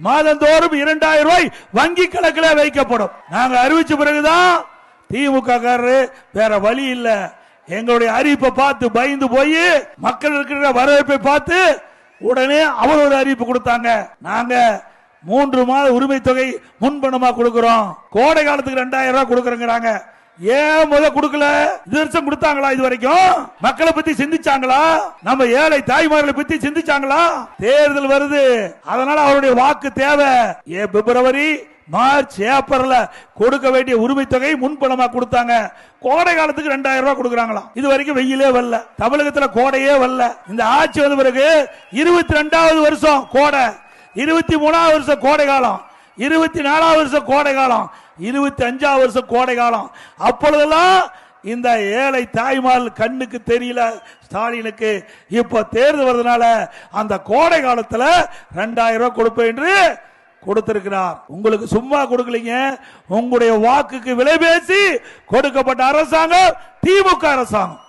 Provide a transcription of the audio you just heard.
மாதந்தோறும் 2000 ரூபாய் வங்கி கணக்கில் வைக்கப்படும். நாங்க அறிவிச்ச பிறகுதான் திமுக வேற வழி இல்ல, எங்களுடைய அறிவிப்பை பார்த்து பயந்து போய் மக்கள் இருக்கிற வரவேற்பை பார்த்து உடனே அவர் ஒரு அறிவிப்பு கொடுத்தாங்க. நாங்க 3 மாத உரிமை தொகை முன்பணமா கொடுக்கிறோம், கோடை காலத்துக்கு 2000 ரூபாய் கொடுக்கறோங்கிறாங்க. ஏன் கொடுக்கல? இது வருஷம் கொடுத்தாங்களா? இது வரைக்கும் மக்களை பத்தி சிந்திச்சாங்களா? நம்ம ஏழை தாய்மார்களை பத்தி சிந்திச்சாங்களா? தேர்தல் வருது, அதனால அவருடைய வாக்கு தேவை. பிப்ரவரி மார்ச் ஏப்ரல் கொடுக்க வேண்டிய உரிமை தொகை முன்பணமா கொடுத்தாங்க. கோடை காலத்துக்கு 2000 ரூபாய் கொடுக்கறாங்களாம். இது வரைக்கும் வெயிலே வரல, தமிழகத்துல கோடையே வரல. இந்த ஆட்சி வந்த பிறகு 22வது வருஷம் கோடை, 23வது வருஷம் கோடை காலம், 24வது வருஷம் கோடை காலம், 25வது வருஷம் கோடை காலம். அப்பொழுதெல்லாம் இந்த ஏழை தாய்மார் கண்ணுக்கு தெரியல ஸ்டாலினுக்கு. இப்ப தேர்தல் வருதுனால அந்த கோடை காலத்துல 2000 ரூபாய் கொடுப்பேன் என்று கொடுத்திருக்கிறார். உங்களுக்கு சும்மா கொடுக்கலீங்க, உங்களுடைய வாக்குக்கு விலை பேசி கொடுக்கப்பட்ட அரசாங்கம் திமுக அரசாங்கம்.